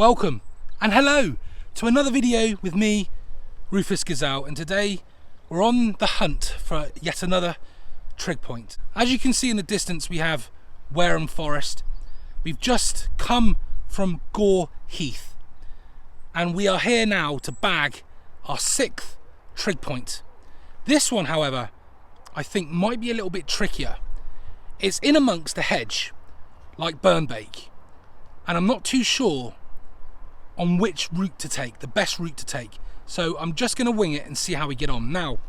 Welcome and hello to another video with me, Rufus Gazelle, and today we're on the hunt for yet another trig point. As you can see in the distance, we have Wareham Forest. We've just come from Gore Heath and we are here now to bag our 6th trig point. This one, however, I think might be a little bit trickier. It's in amongst a hedge like Burnbake, and I'm not too sure on which route to take, the best route to take. So I'm just going to wing it and see how we get on. Now,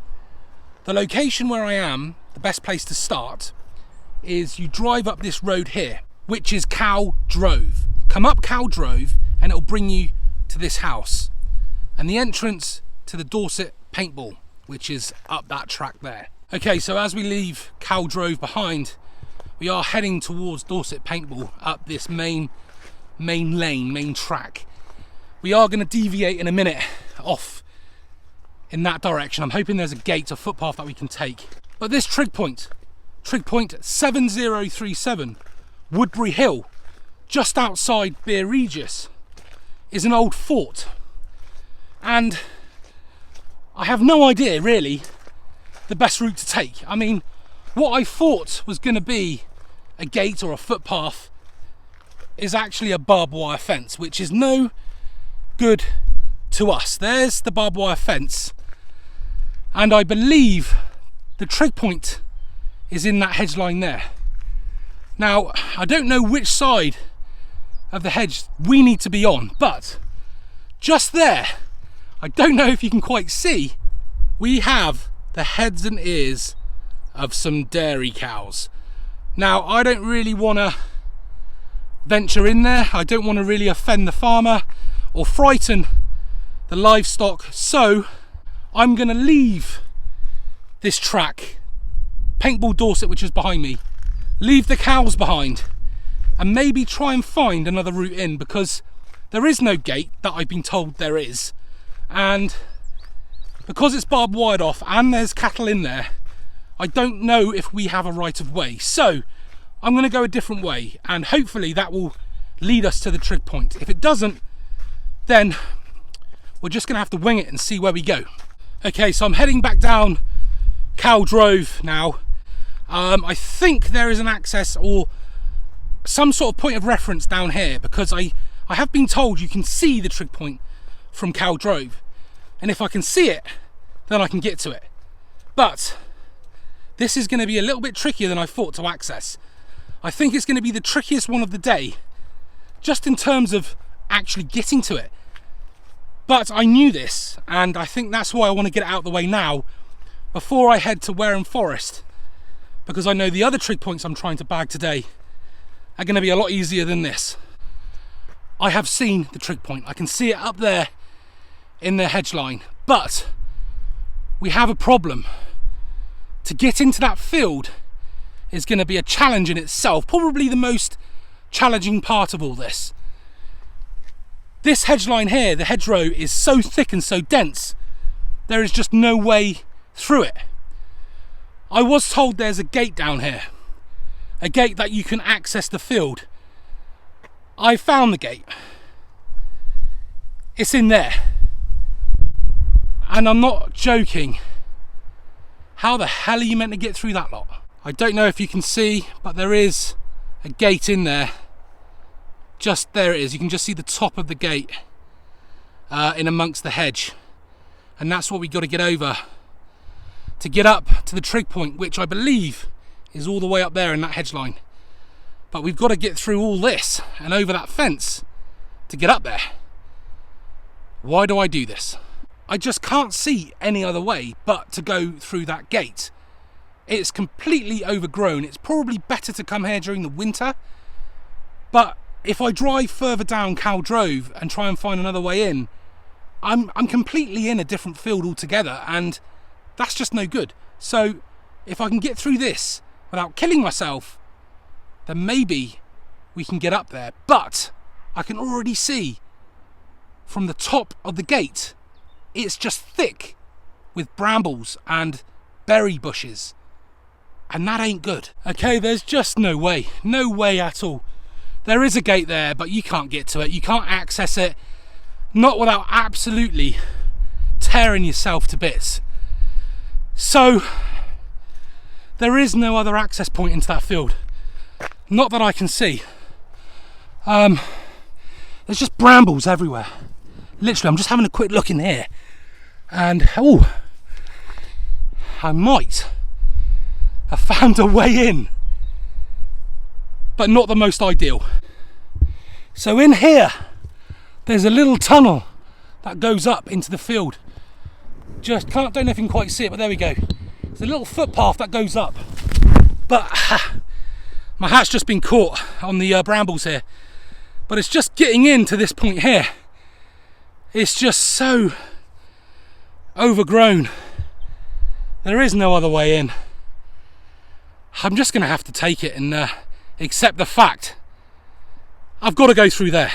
the location where I am, the best place to start, is you drive up this road here, which is Cow Drove. Come up Cow Drove and it'll bring you to this house. And the entrance to the Dorset paintball, which is up that track there. Okay, so as we leave Cow Drove behind, we are heading towards Dorset paintball up this main track. We are going to deviate in a minute off in that direction. I'm hoping there's a gate or footpath that we can take. But this trig point 7037 Woodbury Hill, just outside Bere Regis, is an old fort. And I have no idea really the best route to take. I mean, what I thought was going to be a gate or a footpath is actually a barbed wire fence, which is no good to us. There's the barbed wire fence, and I believe the trig point is in that hedge line there. Now, I don't know which side of the hedge we need to be on, but just there, I don't know if you can quite see, we have the heads and ears of some dairy cows. Now, I don't really want to venture in there. I don't want to really offend the farmer or frighten the livestock, so I'm going to leave this track, Paintball Dorset, which is behind me, leave the cows behind, and maybe try and find another route in, because there is no gate that I've been told there is, and because it's barbed wired off and there's cattle in there, I don't know if we have a right of way. So I'm going to go a different way, and hopefully that will lead us to the trig point. If it doesn't, then we're just going to have to wing it and see where we go. Okay, so I'm heading back down Cow Drove now. I think there is an access or some sort of point of reference down here, because I have been told you can see the trig point from Cow Drove, and if I can see it, then I can get to it. But this is going to be a little bit trickier than I thought to access. I think it's going to be the trickiest one of the day, just in terms of actually getting to it. But I knew this, and I think that's why I want to get it out of the way now before I head to Wareham Forest, because I know the other trig points I'm trying to bag today are going to be a lot easier than this. I have seen the trig point. I can see it up there in the hedge line, but we have a problem. To get into that field is going to be a challenge in itself, probably the most challenging part of all this. This hedge line here, the hedgerow, is so thick and so dense, there is just no way through it. I was told there's a gate down here, a gate that you can access the field. I found the gate. It's in there. And I'm not joking. How the hell are you meant to get through that lot? I don't know if you can see, but there is a gate in there. Just there it is. You can just see the top of the gate in amongst the hedge. And that's what we got to get over to get up to the trig point, which I believe is all the way up there in that hedge line. But we've got to get through all this and over that fence to get up there. Why do I do this? I just can't see any other way but to go through that gate. It's completely overgrown. It's probably better to come here during the winter, but if I drive further down Cow Drove and try and find another way in, I'm completely in a different field altogether, and that's just no good. So if I can get through this without killing myself, then maybe we can get up there. But I can already see from the top of the gate, it's just thick with brambles and berry bushes, and that ain't good. Okay, there's just no way at all There is a gate there, but you can't get to it. You can't access it, not without absolutely tearing yourself to bits. So there is no other access point into that field, not that I can see. There's just brambles everywhere. Literally, I'm just having a quick look in here, and oh, I might have found a way in, but not the most ideal. So in here, there's a little tunnel that goes up into the field. Don't know if you can quite see it, but there we go. There's a little footpath that goes up, but my hat's just been caught on the brambles here. But it's just getting into this point here. It's just so overgrown. There is no other way in. I'm just going to have to take it and accept the fact I've got to go through there.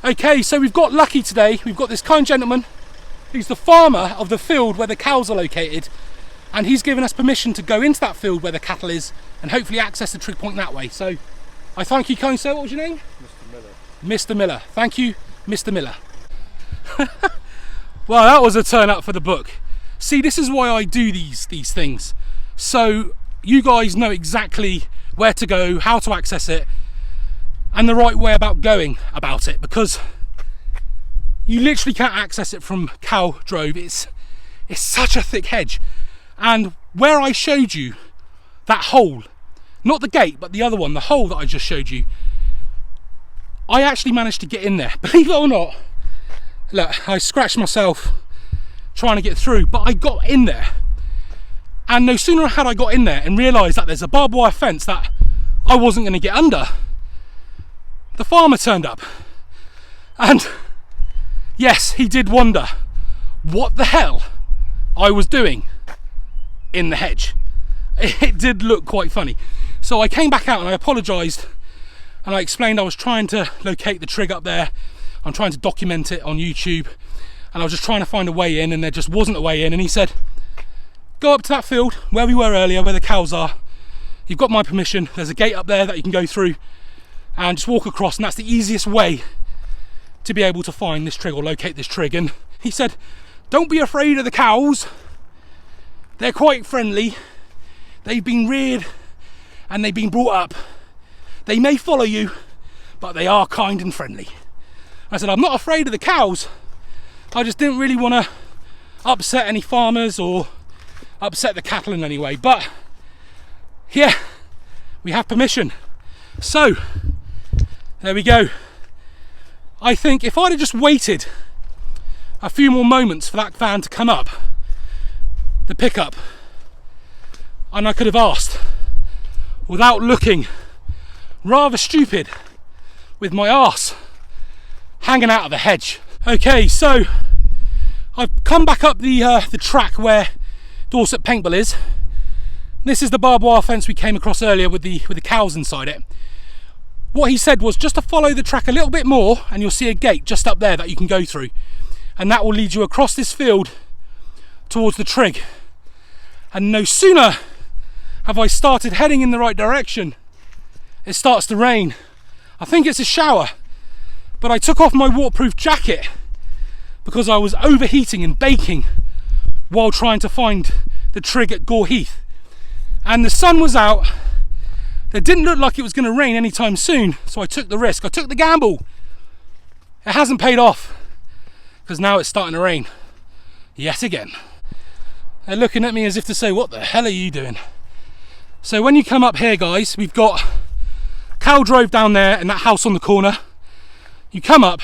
Okay, so we've got lucky today. We've got this kind gentleman who's the farmer of the field where the cows are located, and he's given us permission to go into that field where the cattle is and hopefully access the Trig Point that way. So I thank you, kind sir. What was your name? Mr. Miller. Mr. Miller. Thank you, Mr. Miller. Well, that was a turn up for the book. See, this is why I do these things. So you guys know exactly where to go, how to access it, and the right way about going about it, because you literally can't access it from Cow Drove. It's such a thick hedge. And where I showed you that hole, not the gate, but the other one, the hole that I just showed you, I actually managed to get in there. Believe it or not, look, I scratched myself trying to get through, but I got in there. And no sooner had I got in there and realised that there's a barbed wire fence that I wasn't going to get under, the farmer turned up. And yes, he did wonder what the hell I was doing in the hedge. It did look quite funny. So I came back out and I apologised, and I explained I was trying to locate the trig up there. I'm trying to document it on YouTube, and I was just trying to find a way in, and there just wasn't a way in. And he said, go up to that field where we were earlier, where the cows are. You've got my permission. There's a gate up there that you can go through and just walk across, and that's the easiest way to be able to find this trig or locate this trig. And he said, don't be afraid of the cows. They're quite friendly. They've been reared and they've been brought up. They may follow you, but they are kind and friendly. I said, I'm not afraid of the cows. I just didn't really want to upset any farmers or upset the cattle in any way. But yeah, we have permission. So there we go. I think if I'd have just waited a few more moments for that van to come up, the pickup, and I could have asked without looking rather stupid with my arse hanging out of the hedge. Okay, so I've come back up the track where Dorset Paintball is. This is the barbed wire fence we came across earlier with the cows inside it. What he said was just to follow the track a little bit more and you'll see a gate just up there that you can go through, and that will lead you across this field towards the trig. And no sooner have I started heading in the right direction, it starts to rain. I think it's a shower, but I took off my waterproof jacket because I was overheating and baking while trying to find the trig at Gore Heath. And the sun was out. It didn't look like it was going to rain anytime soon, so I took the risk. I took the gamble. It hasn't paid off, because now it's starting to rain yet again. They're looking at me as if to say, what the hell are you doing? So when you come up here, guys, we've got Cow Drove down there and that house on the corner. You come up,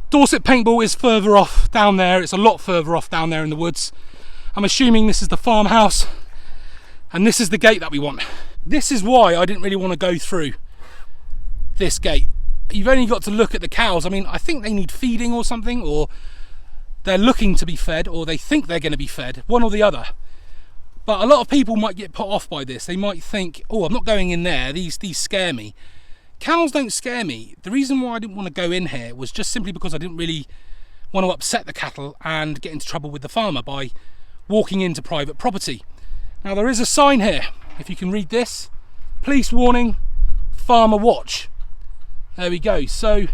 Dorset Paintball is further off down there. It's a lot further off down there in the woods. I'm assuming this is the farmhouse, and this is the gate that we want. This is why I didn't really want to go through this gate. You've only got to look at the cows. I mean, I think they need feeding or something, or they're looking to be fed, or they think they're going to be fed, one or the other. But a lot of people might get put off by this. They might think, oh, I'm not going in there, these scare me. Cows don't scare me. The reason why I didn't want to go in here was just simply because I didn't really want to upset the cattle and get into trouble with the farmer by walking into private property. Now there is a sign here, if you can read this: police warning, farmer watch. There we go. So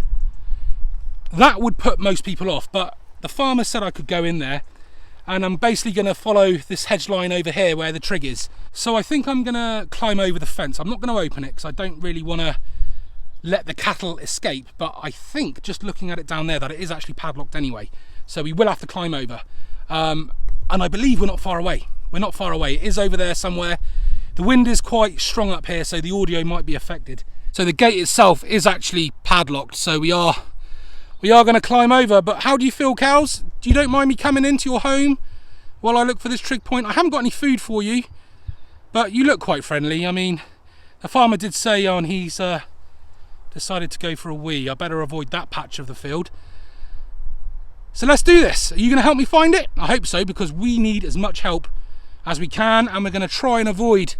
that would put most people off, but the farmer said I could go in there, and I'm basically going to follow this hedge line over here where the trig is. So I think I'm going to climb over the fence. I'm not going to open it because I don't really want to let the cattle escape, but I think just looking at it down there that it is actually padlocked anyway. So we will have to climb over. And I believe we're not far away. We're not far away. It is over there somewhere. The wind is quite strong up here, so the audio might be affected. So the gate itself is actually padlocked, so we are going to climb over. But how do you feel, cows? You don't mind me coming into your home while I look for this trig point? I haven't got any food for you, but you look quite friendly. I mean, the farmer did say on he's decided to go for a wee. I better avoid that patch of the field. So let's do this. Are you going to help me find it? I hope so, because we need as much help as we can, and we're going to try and avoid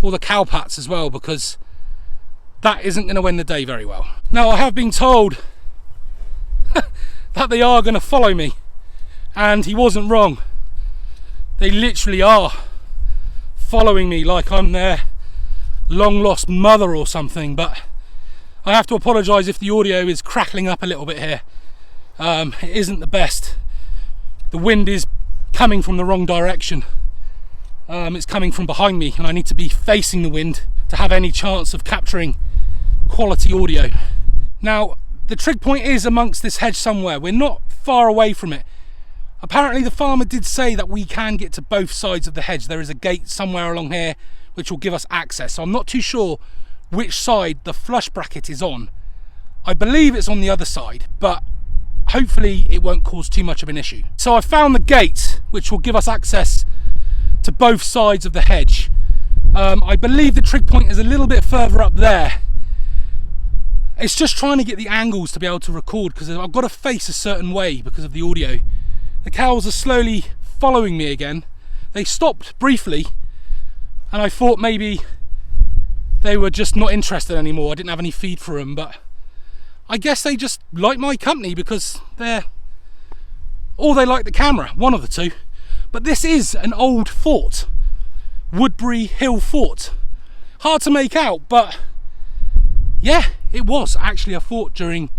all the cow pats as well, because that isn't going to win the day very well. Now, I have been told that they are going to follow me, and he wasn't wrong. They literally are following me like I'm their long lost mother or something. But I have to apologise if the audio is crackling up a little bit here. It isn't the best. The wind is coming from the wrong direction. It's coming from behind me, and I need to be facing the wind to have any chance of capturing quality audio. Now, the trig point is amongst this hedge somewhere. We're not far away from it. Apparently the farmer did say that we can get to both sides of the hedge. There is a gate somewhere along here which will give us access. So I'm not too sure which side the flush bracket is on. I believe it's on the other side, but hopefully it won't cause too much of an issue. So I found the gate which will give us access to both sides of the hedge. I believe the trig point is a little bit further up there. It's just trying to get the angles to be able to record, because I've got to face a certain way because of the audio. The cows are slowly following me again. They stopped briefly, and I thought maybe they were just not interested anymore. I didn't have any feed for them, but I guess they just like my company because or they like the camera, one of the two. But this is an old fort, Woodbury Hill Fort. Hard to make out, but yeah, it was actually a fort during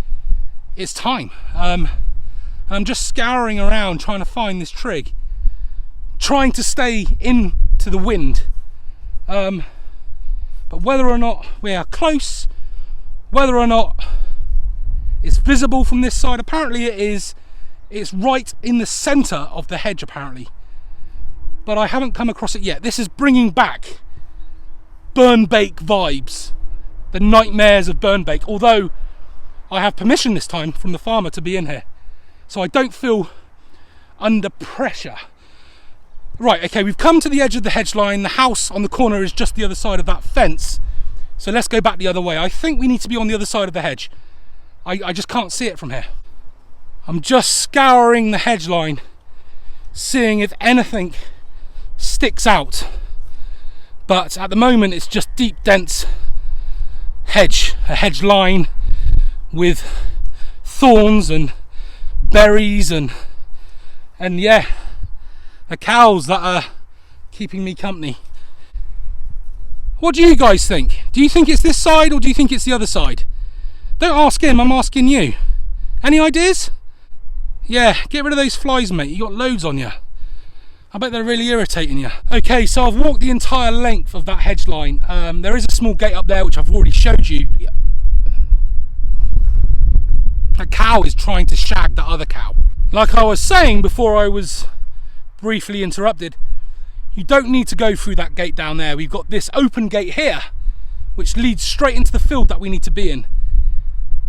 its time. I'm just scouring around trying to find this trig, trying to stay into the wind. But whether or not we are close, whether or not it's visible from this side, apparently it is. It's right in the centre of the hedge apparently, but I haven't come across it yet. This is bringing back burn bake vibes, the nightmares of burn bake, although I have permission this time from the farmer to be in here, so I don't feel under pressure. Right, okay, we've come to the edge of the hedge line. The house on the corner is just the other side of that fence, so let's go back the other way. I think we need to be on the other side of the hedge. I just can't see it from here. I'm just scouring the hedge line, seeing if anything sticks out, but at the moment it's just deep, dense hedge, a hedge line with thorns and berries and yeah, the cows that are keeping me company. What do you guys think? Do you think it's this side or do you think it's the other side? Don't ask him, I'm asking you. Any ideas? Yeah, get rid of those flies, mate. You got loads on you. I bet they're really irritating you. Okay, so I've walked the entire length of that hedge line. There is a small gate up there which I've already showed you. A cow is trying to shag that other cow. Like I was saying before I was briefly interrupted, you don't need to go through that gate down there. We've got this open gate here which leads straight into the field that we need to be in.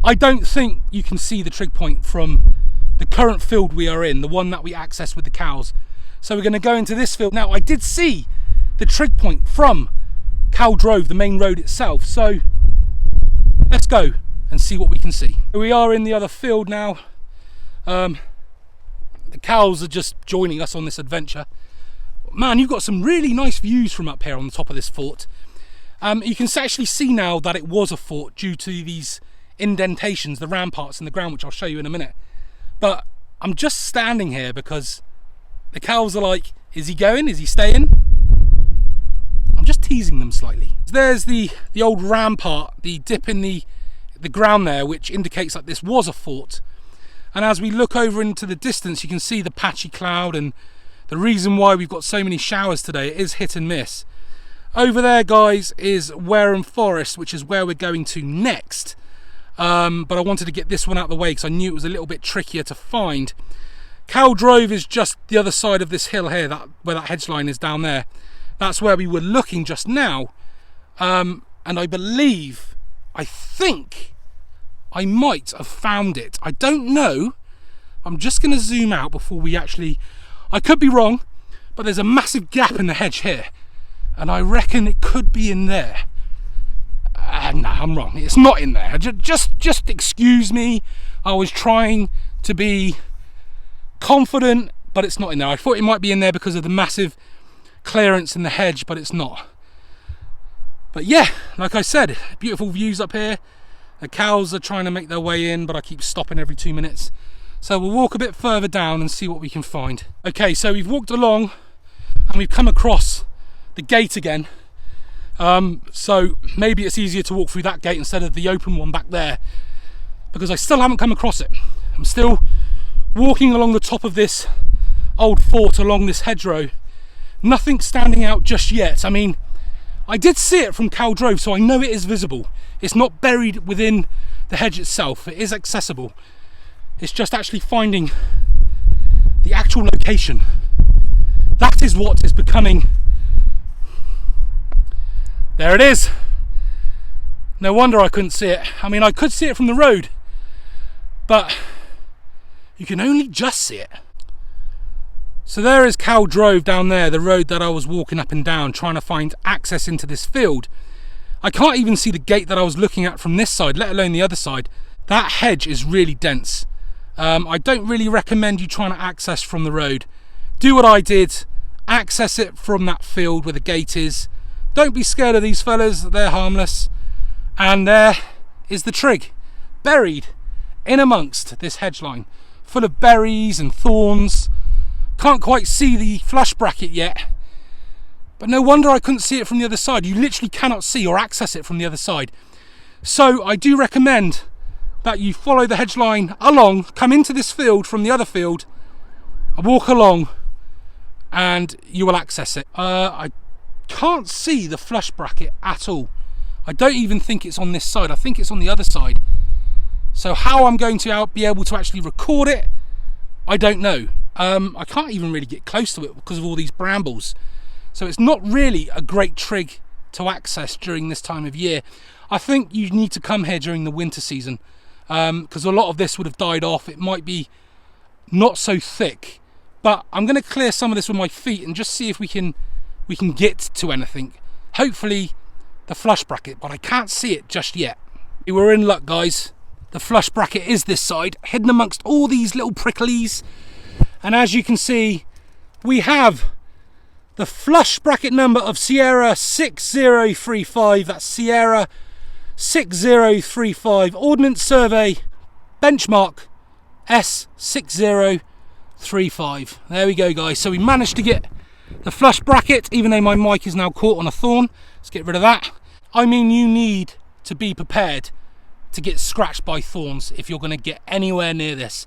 I don't think you can see the trig point from the current field we are in, the one that we access with the cows. So we're going to go into this field. Now, I did see the trig point from Cow Drove, the main road itself. So let's go and see what we can see. We are in the other field now. The cows are just joining us on this adventure. Man, you've got some really nice views from up here on the top of this fort. You can actually see now that it was a fort due to these indentations, the ramparts in the ground, which I'll show you in a minute. But I'm just standing here because the cows are like, is he going? Is he staying? I'm just teasing them slightly. There's the old rampart, the dip in the ground there, which indicates that this was a fort. And as we look over into the distance, you can see the patchy cloud, and the reason why we've got so many showers today, it is hit and miss. Over there, guys, is Wareham Forest, which is where we're going to next. But I wanted to get this one out of the way because I knew it was a little bit trickier to find. Caldrove is just the other side of this hill here, where that hedge line is down there. That's where we were looking just now. And I think I might have found it. I don't know. I'm just going to zoom out before we actually... I could be wrong, but there's a massive gap in the hedge here. And I reckon it could be in there. No, I'm wrong. It's not in there. Just excuse me. I was trying to be confident, but it's not in there. I thought it might be in there because of the massive clearance in the hedge, but it's not. But yeah, like I said, beautiful views up here. The cows are trying to make their way in, but I keep stopping every 2 minutes. So we'll walk a bit further down and see what we can find. Okay, so we've walked along and we've come across the gate again. So maybe it's easier to walk through that gate instead of the open one back there, because I still haven't come across it. I'm still walking along the top of this old fort along this hedgerow. Nothing standing out just yet. I mean, I did see it from Caldrove, so I know it is visible. It's not buried within the hedge itself. It is accessible. It's just actually finding the actual location. That is what is becoming... There it is. No wonder I couldn't see it. I mean, I could see it from the road, but you can only just see it. So there is Caldrove down there, the road that I was walking up and down, trying to find access into this field. I can't even see the gate that I was looking at from this side, let alone the other side. That hedge is really dense. I don't really recommend you trying to access from the road. Do what I did, access it from that field where the gate is. Don't be scared of these fellas, they're harmless. And there is the Trig, buried in amongst this hedge line, full of berries and thorns. Can't quite see the flush bracket yet, but no wonder I couldn't see it from the other side. You literally cannot see or access it from the other side. So I do recommend that you follow the hedge line along, come into this field from the other field, walk along, and you will access it. I can't see the flush bracket at all. I don't even think it's on this side. I think it's on the other side. So how I'm going to be able to actually record it, I don't know. I can't even really get close to it because of all these brambles. So it's not really a great trig to access during this time of year. I think you need to come here during the winter season, because a lot of this would have died off. It might be not so thick, but I'm going to clear some of this with my feet and just see if we can get to anything. Hopefully the flush bracket, but I can't see it just yet. We're in luck, guys. The flush bracket is this side, hidden amongst all these little pricklies. And as you can see, we have the flush bracket number of Sierra 6035. That's Sierra 6035. Ordnance Survey benchmark S6035. There we go, guys. So we managed to get the flush bracket, even though my mic is now caught on a thorn. Let's get rid of that. I mean, you need to be prepared to get scratched by thorns if you're going to get anywhere near this.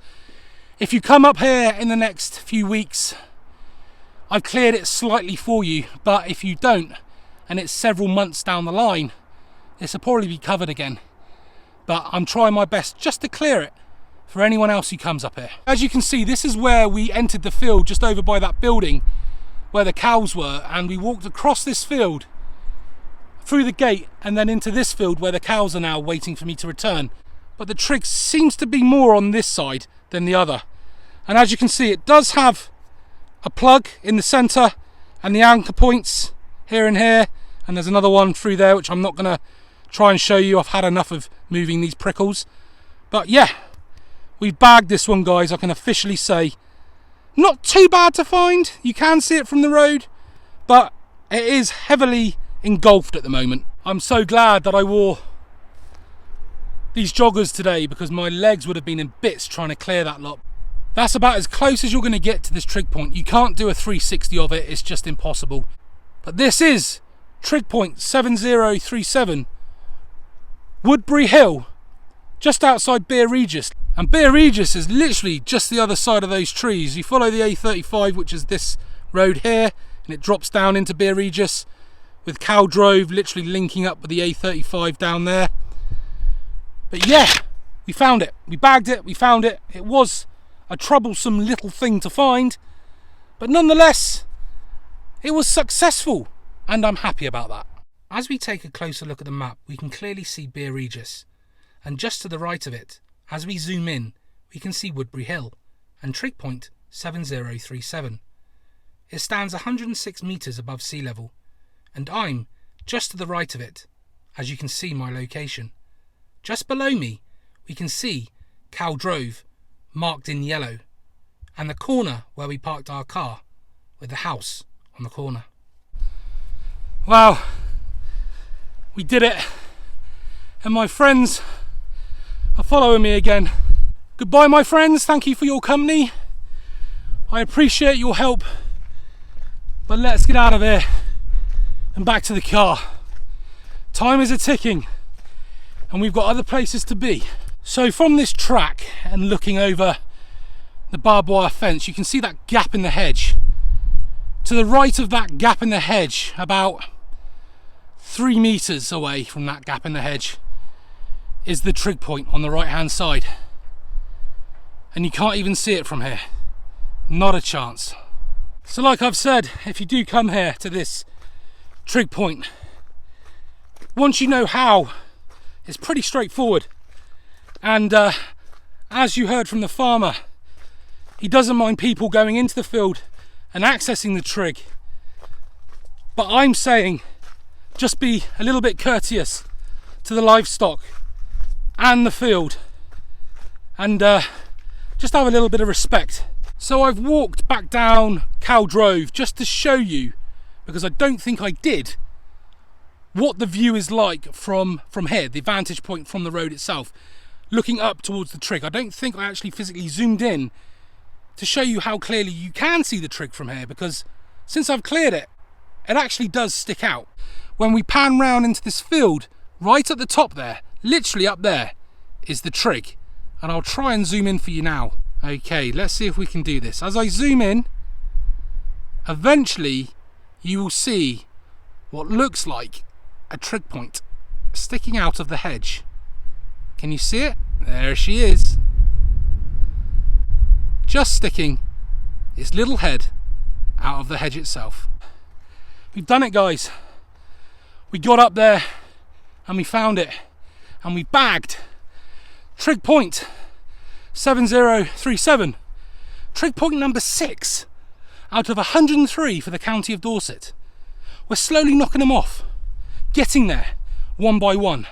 If you come up here in the next few weeks, I've cleared it slightly for you, but if you don't, and it's several months down the line, this will probably be covered again. But I'm trying my best just to clear it for anyone else who comes up here. As you can see, this is where we entered the field, just over by that building where the cows were, and we walked across this field through the gate and then into this field where the cows are now waiting for me to return. But the trig seems to be more on this side than the other. And as you can see, it does have a plug in the centre and the anchor points here and here, and there's another one through there which I'm not going to try and show you. I've had enough of moving these prickles. But yeah, we've bagged this one, guys. I can officially say not too bad to find. You can see it from the road, but it is heavily engulfed at the moment. I'm so glad that I wore these joggers today, because my legs would have been in bits trying to clear that lot. That's about as close as you're going to get to this trig point. You can't do a 360 of it, it's just impossible. But this is Trig Point 7037, Woodbury Hill, just outside Bere Regis. And Bere Regis is literally just the other side of those trees. You follow the A35, which is this road here, and it drops down into Bere Regis, with Cowdrove literally linking up with the A35 down there. But yeah, we found it. We bagged it, we found it. It was a troublesome little thing to find, but nonetheless, it was successful, and I'm happy about that. As we take a closer look at the map, we can clearly see Bere Regis, and just to the right of it, as we zoom in, we can see Woodbury Hill and Trig Point 7037. It stands 106 metres above sea level, and I'm just to the right of it, as you can see my location. Just below me, we can see Cowdrove, marked in yellow, and the corner where we parked our car, with the house on the corner. Wow, we did it, and my friends are following me again. Goodbye, my friends, thank you for your company. I appreciate your help, but let's get out of here and back to the car. Time is a-ticking, and we've got other places to be. So from this track and looking over the barbed wire fence, you can see that gap in the hedge. To the right of that gap in the hedge, about 3 metres away from that gap in the hedge, is the Trig Point on the right hand side. And you can't even see it from here. Not a chance. So like I've said, if you do come here to this Trig Point, once you know how, it's pretty straightforward. And as you heard from the farmer, he doesn't mind people going into the field and accessing the trig. But I'm saying, just be a little bit courteous to the livestock and the field, and just have a little bit of respect. So I've walked back down Cowdrove just to show you, because I don't think I did, what the view is like from here, the vantage point from the road itself, looking up towards the trig. I don't think I actually physically zoomed in to show you how clearly you can see the trig from here, because since I've cleared it, it actually does stick out. When we pan round into this field, right at the top there, literally up there, is the trig. And I'll try and zoom in for you now. Okay, let's see if we can do this. As I zoom in, eventually you will see what looks like a trig point sticking out of the hedge. Can you see it? There she is. Just sticking its little head out of the hedge itself. We've done it, guys. We got up there and we found it, and we bagged Trig Point 7037, Trig Point number 6 out of 103 for the county of Dorset. We're slowly knocking them off, getting there one by one.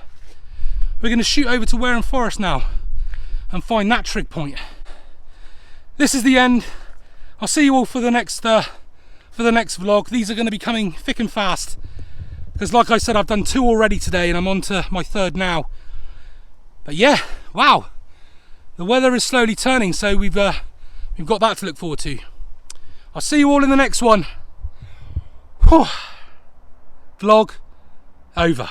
We're going to shoot over to Wareham Forest now and find that trig point. This is the end. I'll see you all for the next vlog. These are going to be coming thick and fast, because like I said, I've done 2 already today and I'm on to my 3rd now. But yeah, wow, the weather is slowly turning, so we've got that to look forward to. I'll see you all in the next one. Whew. Vlog over.